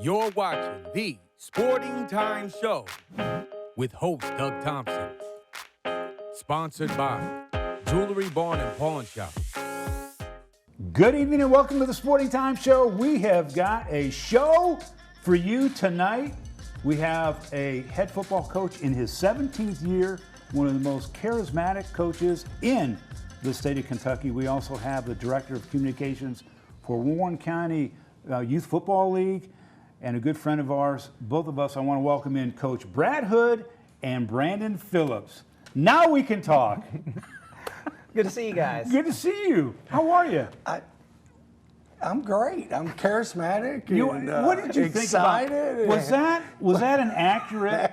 You're watching the Sporting Time Show with host Doug Thompson. Sponsored by Jewelry Barn and Pawn Shop. Good evening and welcome to the Sporting Time Show. We have got a show for you tonight. We have a head football coach in his 17th year, one of the most charismatic coaches in the state of Kentucky. We also have the Director of Communications for Warren County Youth Football League and a good friend of ours. Both of us, I want to welcome in Coach Brad Hood and Brandon Phillips. Now we can talk. Good to see you guys. Good to see you. How are you? I'm great. I'm charismatic and what did you excited. think about? Was that an accurate?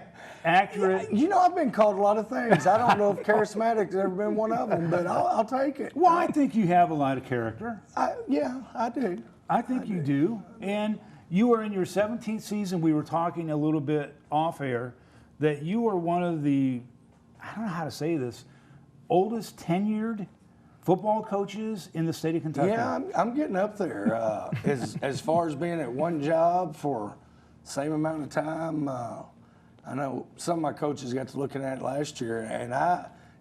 You know, I've been called a lot of things. I don't know if charismatic's ever been one of them, but I'll take it. Well, I think you have a lot of character. Yeah, I do. I think you do. And you are in your 17th season. We were talking a little bit off air that you are one of the, I don't know how to say this, oldest tenured football coaches in the state of Kentucky. Yeah, I'm getting up there. As far as being at one job for the same amount of time, I know some of my coaches got to looking at it last year, and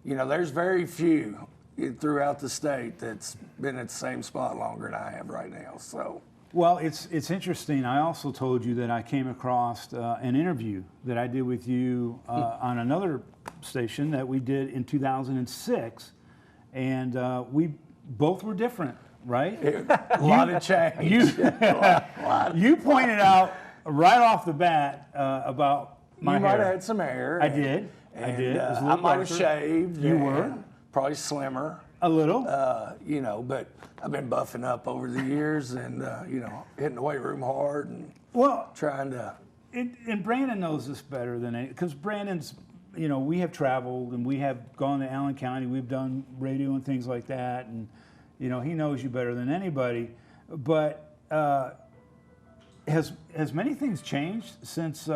there's very few throughout the state that's been at the same spot longer than I have right now. So. Well, it's interesting. I also told you that I came across an interview that I did with you on another station that we did in 2006, and we both were different, right? A lot of change. You pointed out right off the bat about my hair. You might have had some hair. I did. I did. I might have shaved. You were probably slimmer. A little. But I've been buffing up over the years and, hitting the weight room hard and trying to. And Brandon knows this better than any, because Brandon's, we have traveled and we have gone to Allen County. We've done radio and things like that. And, he knows you better than anybody. But has many things changed since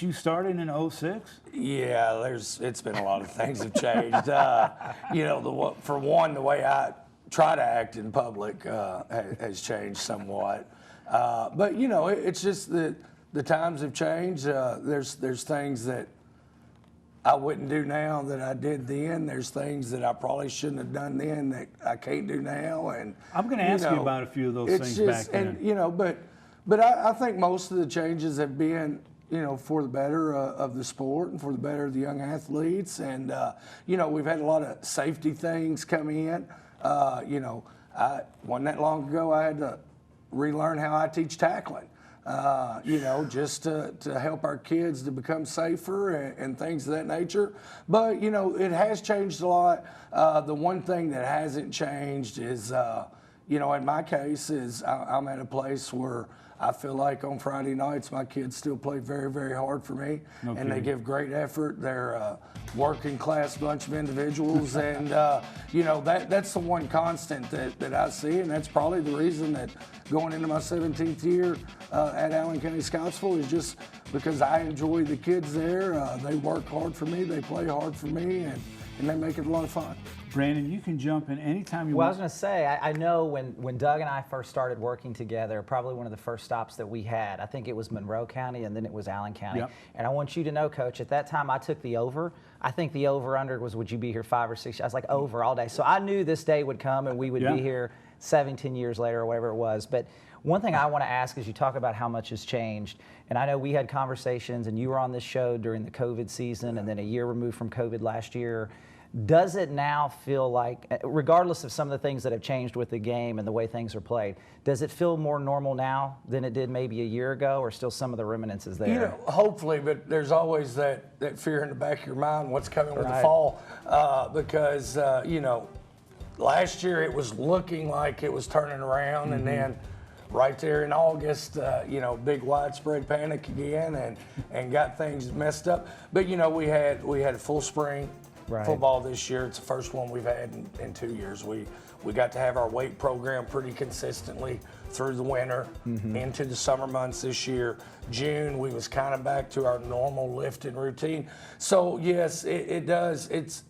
you started in 06? Yeah, it's been a lot of things have changed. For one, the way I try to act in public has changed somewhat. But it's just that the times have changed. There's things that I wouldn't do now that I did then. There's things that I probably shouldn't have done then that I can't do now. And I'm going to ask you about a few of those things back then. But I think most of the changes have been, for the better of the sport and for the better of the young athletes. And, we've had a lot of safety things come in. Wasn't that long ago I had to relearn how I teach tackling, just to help our kids to become safer and things of that nature. But, it has changed a lot. The one thing that hasn't changed is, in my case is I'm at a place where I feel like on Friday nights my kids still play very, very hard for me, and they give great effort. They're a working class bunch of individuals, and that's the one constant that I see, and that's probably the reason that going into my 17th year at Allen County Scottsville is just because I enjoy the kids there. They work hard for me, they play hard for me, and they make it a lot of fun. Brandon, you can jump in anytime you want. Well, I was want. going to say, I know when Doug and I first started working together, probably one of the first stops that we had, I think it was Monroe County and then it was Allen County. Yep. And I want you to know, Coach, at that time I took the over. I think the over-under was, would you be here 5 or 6? I was like, over all day. So I knew this day would come and we would be here 17 years later or whatever it was. But one thing I want to ask is you talk about how much has changed. And I know we had conversations and you were on this show during the COVID season and then a year removed from COVID last year. Does it now feel like, regardless of some of the things that have changed with the game and the way things are played, does it feel more normal now than it did maybe a year ago, or still some of the remnants there? Hopefully, but there's always that fear in the back of your mind, what's coming with the fall, because, last year it was looking like it was turning around, and then right there in August, big widespread panic again and got things messed up. But, we had a full spring. Right. Football this year. It's the first one we've had in 2 years. We got to have our weight program pretty consistently through the winter into the summer months this year. June, we was kind of back to our normal lifting routine. So, yes, it does. It's,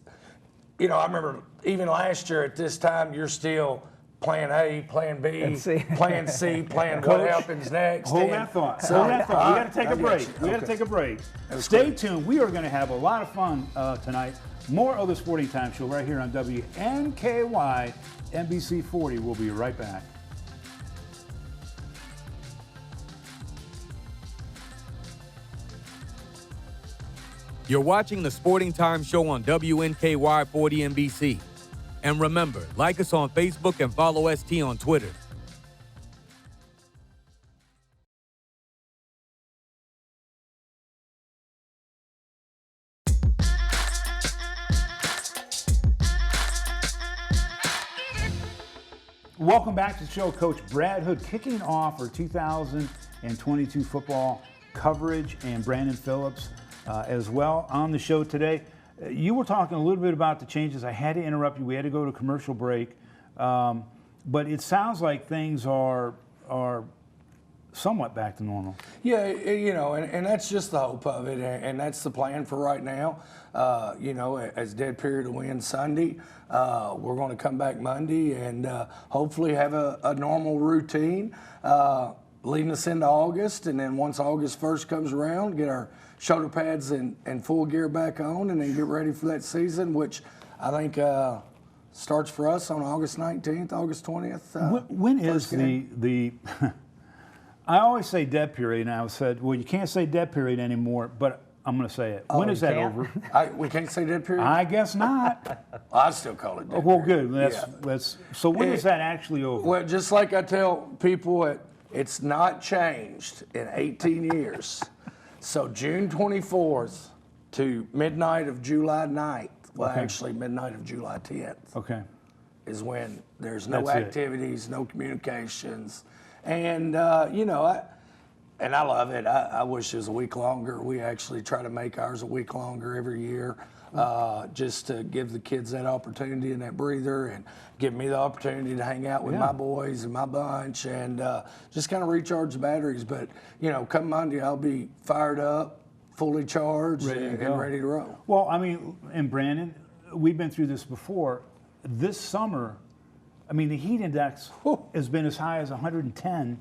I remember even last year at this time, you're still plan A, plan B, And C. plan C, plan what Coach, happens next. Hold and that thought. so- Hold that thought. We all got to take right, a I break. got you. We got to Okay. take a break. was Stay great. tuned. We are going to have a lot of fun tonight. More of the Sporting Time Show right here on WNKY NBC 40. We'll be right back. You're watching the Sporting Time Show on WNKY 40 NBC. And remember, like us on Facebook and follow ST on Twitter. Welcome back to the show. Coach Brad Hood kicking off our 2022 football coverage, and Brandon Phillips as well on the show today. You were talking a little bit about the changes. I had to interrupt you. We had to go to commercial break. But it sounds like things are somewhat back to normal. Yeah, and that's just the hope of it, and that's the plan for right now. As dead period will end Sunday, we're going to come back Monday and hopefully have a normal routine leading us into August. And then once August 1st comes around, get our shoulder pads and full gear back on, and then get ready for that season, which I think starts for us on August 19th, August 20th. When is the I always say dead period, and I said, well, you can't say dead period anymore, but I'm going to say it. When is that over? We can't say dead period? I guess not. I still call it dead Well, period. good. Let's. So when is that actually over? Well, just like I tell people, it's not changed in 18 years. So June 24th to midnight of July 9th, well, actually midnight of July 10th, Okay. is when there's no That's it. activities, no communications. And, and I love it. I wish it was a week longer. We actually try to make ours a week longer every year, just to give the kids that opportunity and that breather, and give me the opportunity to hang out with my boys and my bunch, and just kind of recharge the batteries. But, come Monday, I'll be fired up, fully charged, and ready to roll. Well, I mean, and Brandon, we've been through this before. This summer, I mean, the heat index has been as high as 110,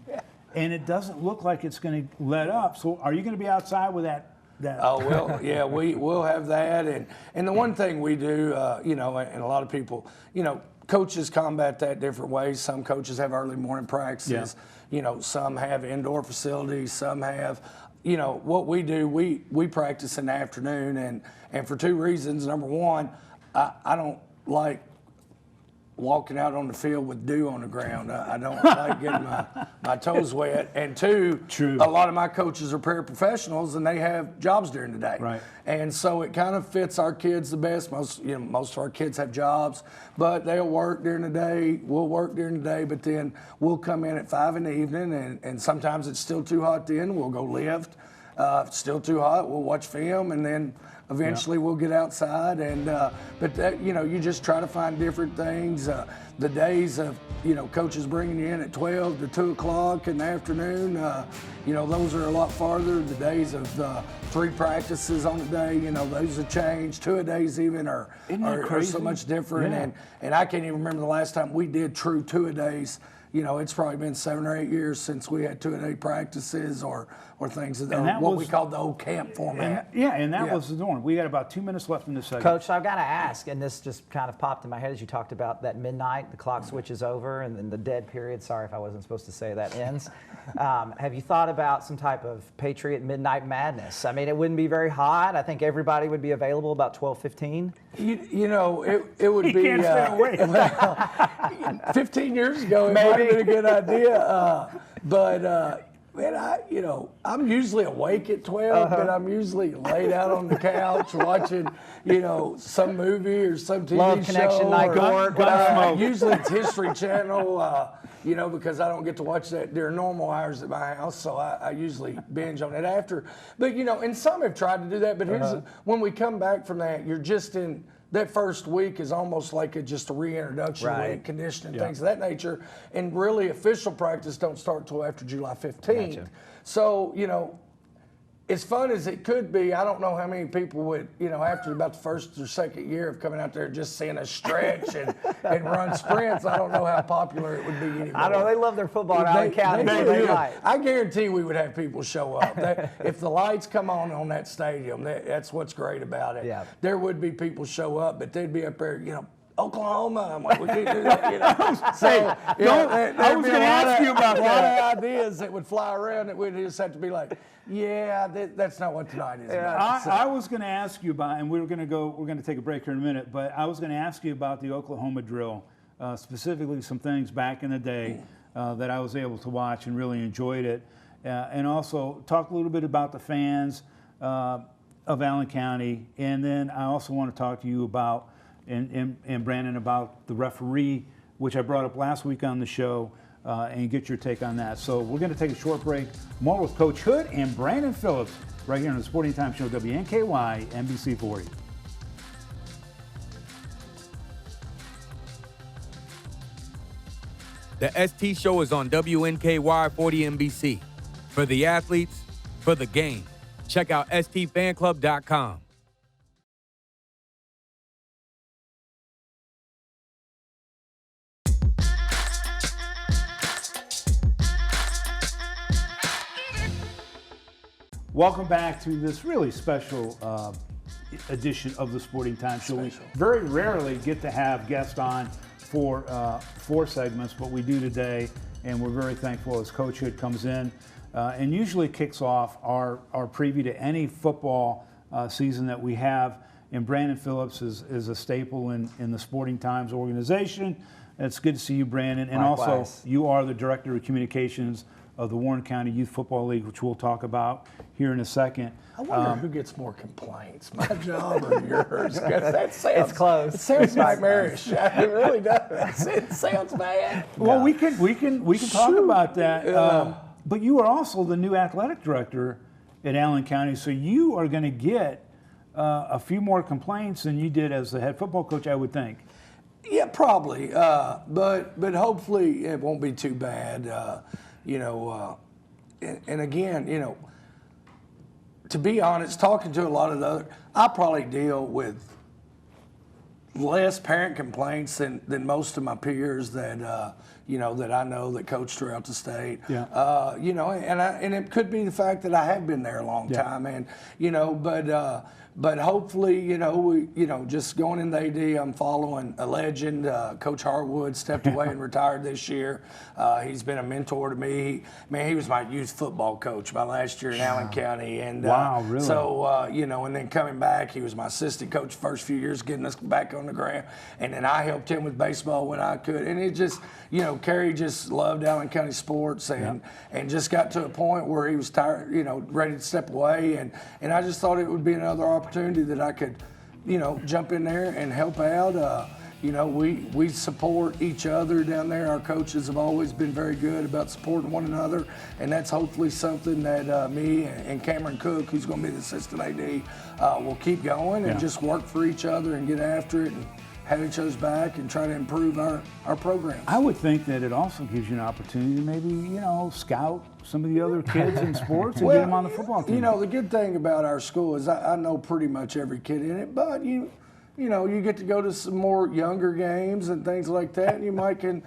and it doesn't look like it's going to let up. So are you going to be outside with that? Oh, well, yeah, we'll have that. And the one thing we do, and a lot of people, coaches combat that different ways. Some coaches have early morning practices. Some have indoor facilities. Some have, what we do, we practice in the afternoon. And for two reasons. Number one, I don't like walking out on the field with dew on the ground. I don't like getting my toes wet. And two, a lot of my coaches are paraprofessionals, and they have jobs during the day. Right. And so it kind of fits our kids the best. Most of our kids have jobs, but they'll work during the day. We'll work during the day, but then we'll come in at 5 in the evening, and sometimes it's still too hot then. We'll go lift. If it's still too hot, we'll watch film, and then eventually we'll get outside. And but that, you just try to find different things. The days of coaches bringing you in at 12 to 2 o'clock in the afternoon, those are a lot farther. The days of 3 practices on a day, those have changed. 2 a days even are so much different. Yeah. And I can't even remember the last time we did true 2 a days. It's probably been 7 or 8 years since we had 2 a day practices or things of that, what we called the old camp format. And that was the norm. We got about 2 minutes left in this segment. Coach, I've got to ask, and this just kind of popped in my head as you talked about that midnight, the clock switches over, and then the dead period, sorry if I wasn't supposed to say that, ends. Have you thought about some type of Patriot midnight madness? I mean, it wouldn't be very hot. I think everybody would be available about 12:15. It would He be can't stay awake. 15 years ago, it might have been a good idea. But man, I'm usually awake at 12, but I'm usually laid out on the couch watching, some movie or some TV Love show. Connection, Night Court. Usually it's History Channel, because I don't get to watch that during normal hours at my house, so I usually binge on it after. But, and some have tried to do that, but here's when we come back from that, you're just in. That first week is almost like just a reintroduction week, conditioning, things of that nature. And really official practice don't start until after July 15th. Gotcha. So, as fun as it could be, I don't know how many people would, after about the first or second year of coming out there just seeing us stretch and run sprints, I don't know how popular it would be anymore. I don't know. They love their football in Allen County. They I guarantee we would have people show up. If the lights come on that stadium, that's what's great about it. Yeah. There would be people show up, but they'd be up there, Oklahoma. I'm like, we can't do that, So, I was going to ask you about a lot of ideas that would fly around that we'd just have to be like, that's not what tonight is about. I was going to ask you about, and we're going to take a break here in a minute, but I was going to ask you about the Oklahoma drill, specifically some things back in the day that I was able to watch and really enjoyed it. And also talk a little bit about the fans of Allen County. And then I also want to talk to you about, and Brandon, about the referee, which I brought up last week on the show, and get your take on that. So we're going to take a short break. More with Coach Hood and Brandon Phillips right here on the Sporting Time Show, WNKY, NBC 40. The ST Show is on WNKY 40 NBC. For the athletes, for the game. Check out stfanclub.com. Welcome back to this really special edition of the Sporting Time Show. We very rarely get to have guests on for 4 segments, but we do today, and we're very thankful as Coach Hood comes in and usually kicks off our preview to any football season that we have. And Brandon Phillips is a staple in the Sporting Times organization. It's good to see you, Brandon. And Likewise. Also, you are the Director of Communications of the Warren County Youth Football League, which we'll talk about here in a second. I wonder who gets more complaints, my job or yours? 'Cause that sounds, It's close. It sounds nightmarish. It really does. It sounds bad. Well, we can talk about that. But you are also the new athletic director at Allen County, so you are going to get a few more complaints than you did as the head football coach, I would think. Yeah, probably. But hopefully it won't be too bad. And again, to be honest, talking to a lot of the other, I probably deal with less parent complaints than most of my peers that that I know that coach throughout the state. Yeah. And it could be the fact that I have been there a long time, and but hopefully, just going in the AD, I'm following a legend. Coach Harwood stepped away and retired this year. He's been a mentor to me. He was my youth football coach my last year in Allen County. And wow, really? So, and then coming back, he was my assistant coach the first few years, getting us back on the ground. And then I helped him with baseball when I could. And it just, Kerry just loved Allen County sports and just got to a point where he was tired, ready to step away. And I just thought it would be another opportunity that I could, jump in there and help out. We support each other down there. Our coaches have always been very good about supporting one another, and that's hopefully something that me and Cameron Cook, who's going to be the assistant AD, will keep going and just work for each other and get after it and have each other's back and try to improve our programs. I would think that it also gives you an opportunity to maybe, scout some of the other kids in sports and get them on the football team. The good thing about our school is I know pretty much every kid in it, but you get to go to some more younger games and things like that, and you might can,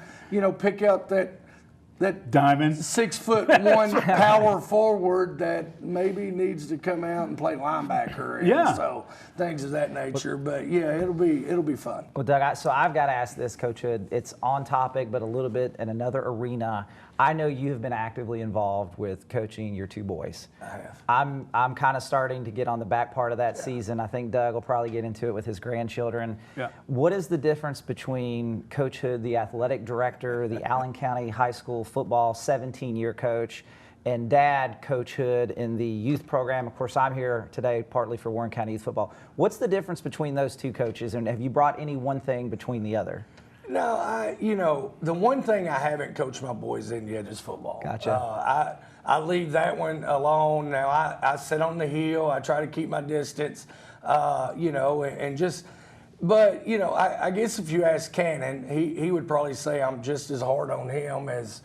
pick out that diamond 6'1" power forward that maybe needs to come out and play linebacker. And so things of that nature. But it'll be fun. Well, Doug, I've got to ask this, Coach Hood. It's on topic, but a little bit in another arena. I know you've been actively involved with coaching your 2 boys. I have. I'm kind of starting to get on the back part of that season. I think Doug will probably get into it with his grandchildren. Yeah. What is the difference between Coach Hood, the athletic director, the Allen County High School football 17-year coach, and Dad, Coach Hood, in the youth program? Of course, I'm here today partly for Warren County Youth Football. What's the difference between those 2 coaches, and have you brought any one thing between the other? No, the one thing I haven't coached my boys in yet is football. Gotcha. I leave that one alone. Now, I sit on the hill. I try to keep my distance, and just – but, I guess if you ask Cannon, he would probably say I'm just as hard on him as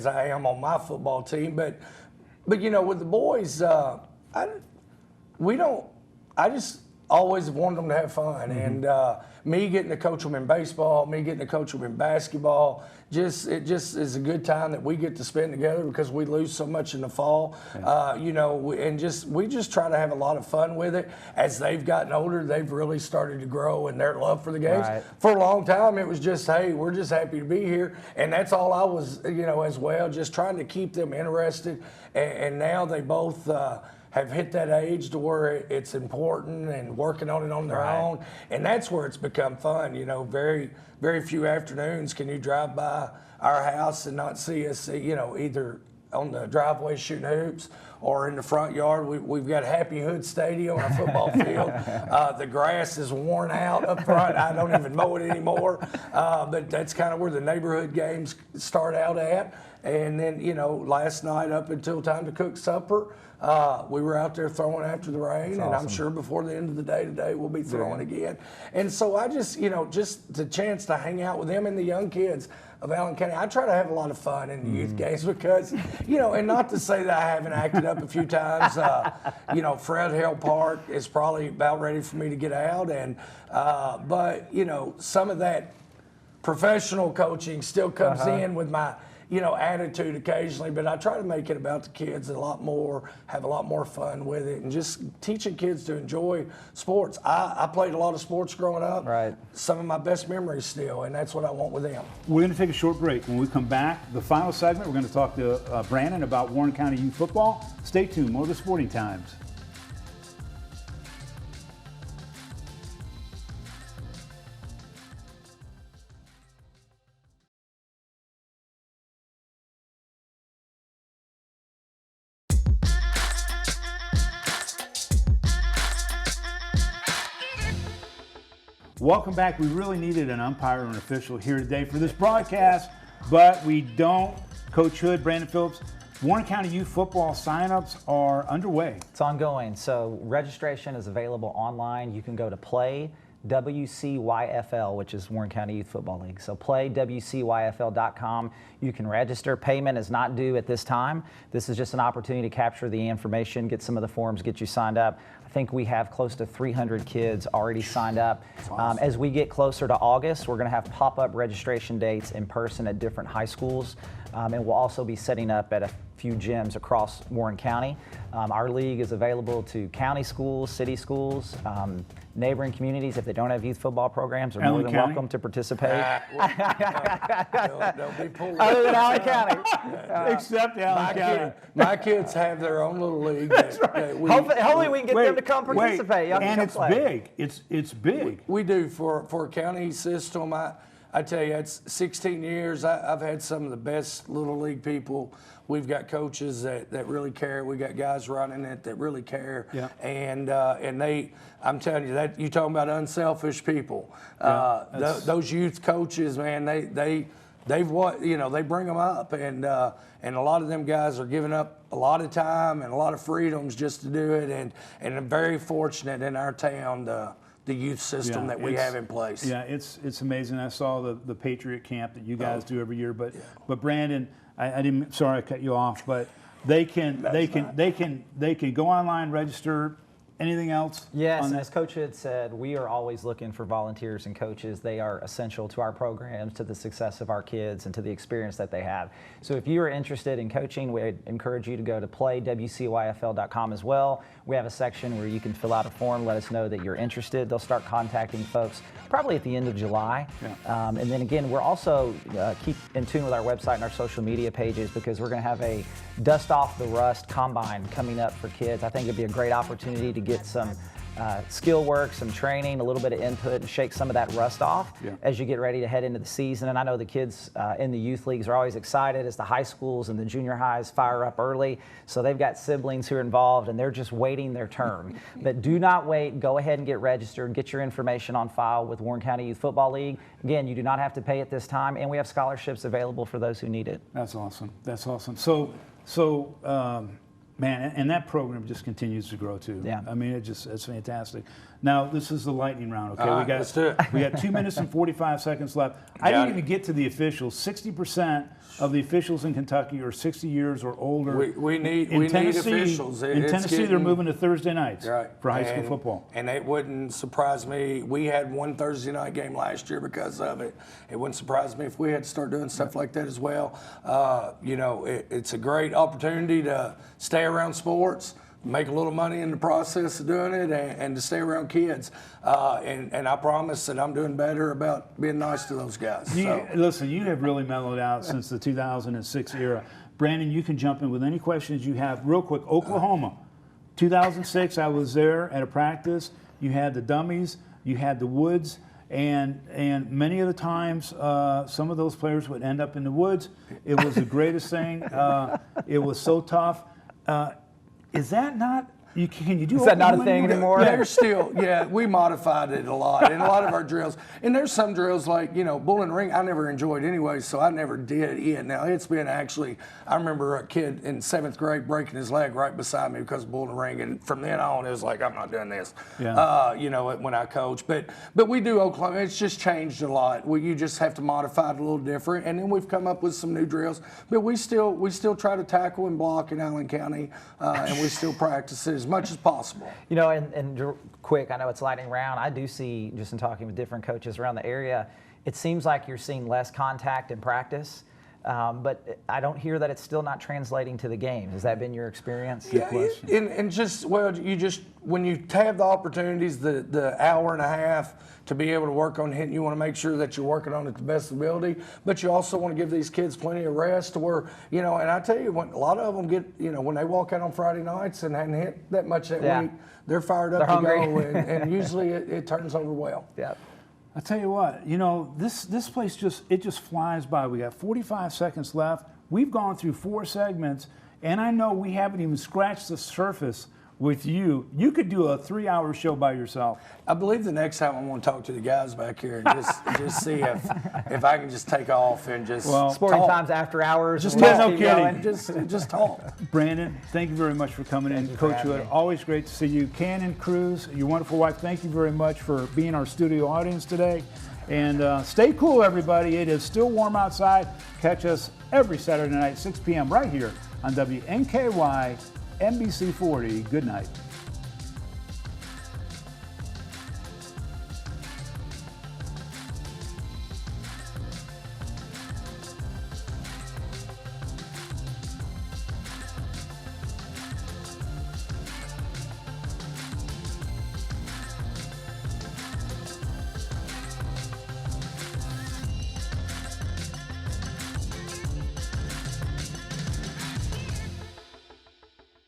I am on my football team. But with the boys, I we don't. I just always wanted them to have fun, and me getting to coach them in baseball, me getting to coach them in basketball, it just is a good time that we get to spend together because we lose so much in the fall, we just try to have a lot of fun with it. As they've gotten older, they've really started to grow in their love for the games. Right. For a long time, it was just, hey, we're just happy to be here, and that's all I was, as well, just trying to keep them interested, and now they both. Have hit that age to where it's important and working on it on their own, and that's where it's become fun. Very, very few afternoons can you drive by our house and not see us, either on the driveway shooting hoops or in the front yard. We've got Happy Hood Stadium, our football field. The grass is worn out up front. I don't even mow it anymore, but that's kind of where the neighborhood games start out at. And then, last night up until time to cook supper, we were out there throwing after the rain, and I'm sure before the end of the day today we'll be throwing again. And so I just, just the chance to hang out with them and the young kids of Allen County. I try to have a lot of fun in the youth games because, and not to say that I haven't acted up a few times. Fred Hill Park is probably about ready for me to get out, and but some of that professional coaching still comes in with my attitude occasionally, but I try to make it about the kids a lot more, have a lot more fun with it, and just teaching kids to enjoy sports. I played a lot of sports growing up. Right. Some of my best memories still, and that's what I want with them. We're going to take a short break. When we come back, the final segment, we're going to talk to Brandon about Warren County youth football. Stay tuned. More of the Sporting Times. Welcome back. We really needed an umpire or an official here today for this broadcast, but we don't. Coach Hood, Brandon Phillips, Warren County Youth Football signups are underway. It's ongoing. So registration is available online. You can go to Play WCYFL, which is Warren County Youth Football League. So playwcyfl.com. You can register. Payment is not due at this time. This is just an opportunity to capture the information, get some of the forms, get you signed up. I think we have close to 300 kids already signed up. Awesome. As we get closer to August, we're going to have pop-up registration dates in person at different high schools. And we'll also be setting up at a few gyms across Warren County. Our league is available to county schools, city schools, neighboring communities. If they don't have youth football programs, are more than welcome to participate. They'll be pulling. Other than Allen County. Except Allen County. My kids have their own little league. Hopefully we can get them to come participate. Y'all can And come it's play. big. It's big. We do for a county system. I tell you, it's 16 years. I've had some of the best little league people. We've got coaches that really care. We got guys running it that really care. Yeah. And I'm telling you, that you talking about unselfish people. Those youth coaches, man, they bring them up, and a lot of them guys are giving up a lot of time and a lot of freedoms just to do it. And I'm very fortunate in our town. The youth system that we have in place. Yeah, it's amazing. I saw the Patriot Camp that you guys do every year, but Brandon, I didn't. Sorry, I cut you off, but they can go online, register. Anything else? Yes, and as Coach had said, we are always looking for volunteers and coaches. They are essential to our programs, to the success of our kids, and to the experience that they have. So if you are interested in coaching, we encourage you to go to playwcyfl.com as well. We have a section where you can fill out a form, let us know that you're interested. They'll start contacting folks probably at the end of July. Yeah. And then again, we're also keep in tune with our website and our social media pages, because we're going to have a Dust Off the Rust Combine coming up for kids. I think it'd be a great opportunity to get some skill work, some training, a little bit of input, and shake some of that rust off as you get ready to head into the season. And I know the kids in the youth leagues are always excited as the high schools and the junior highs fire up early. So they've got siblings who are involved, and they're just waiting their turn. But do not wait. Go ahead and get registered. Get your information on file with Warren County Youth Football League. Again, you do not have to pay at this time, and we have scholarships available for those who need it. That's awesome. That's awesome. So man, and that program just continues to grow too. Yeah. I mean, it's fantastic. Now, this is the lightning round, okay? All right, let's do it. We got 2 minutes and 45 seconds left. I didn't even get to the officials. 60% of the officials in Kentucky are 60 years or older. We need Tennessee, officials. In Tennessee, they're moving to Thursday nights for high school football. And it wouldn't surprise me. We had one Thursday night game last year because of it. It wouldn't surprise me if we had to start doing stuff like that as well. It's a great opportunity to stay around sports, make a little money in the process of doing it, and to stay around kids. And I promise that I'm doing better about being nice to those guys. Listen, you have really mellowed out since the 2006 era. Brandon, you can jump in with any questions you have. Real quick, Oklahoma, 2006, I was there at a practice. You had the dummies, you had the woods, and many of the times some of those players would end up in the woods. It was the greatest thing. It was so tough. Is that not? Can you do? Is that not a thing anymore? There's still, we modified it a lot in a lot of our drills. And there's some drills like, bull and ring, I never enjoyed anyway, so I never did it. Now, it's been actually, I remember a kid in 7th grade breaking his leg right beside me because of bull and ring. And from then on, it was like, I'm not doing this, when I coach. But we do Oklahoma. It's just changed a lot. You just have to modify it a little different. And then we've come up with some new drills. But we still try to tackle and block in Allen County, and we still practice it as much as possible. And quick, I know it's lightning round. I do see, just in talking with different coaches around the area, it seems like you're seeing less contact in practice, but I don't hear that it's still not translating to the game. Has that been your experience? Yeah, when you have the opportunities, the hour and a half to be able to work on hitting, you want to make sure that you're working on it to the best ability, but you also want to give these kids plenty of rest to where, and I tell you, when a lot of them get, when they walk out on Friday nights and hadn't hit that much that week, they're fired up to go, and usually it turns over well. Yeah. I tell you what, this place just flies by. We got 45 seconds left. We've gone through 4 segments, and I know we haven't even scratched the surface with you. You could do a 3-hour show by yourself. I believe the next time I want to talk to the guys back here and just see if I can just take off and just Sporting talk. Times after hours. Just no kidding. Just talk. Brandon, thank you very much for coming in. Coach Hood, always great to see you. Cannon Cruz, your wonderful wife, thank you very much for being our studio audience today. And stay cool, everybody. It is still warm outside. Catch us every Saturday night, 6 p.m. right here on WNKY NBC 40. Good night.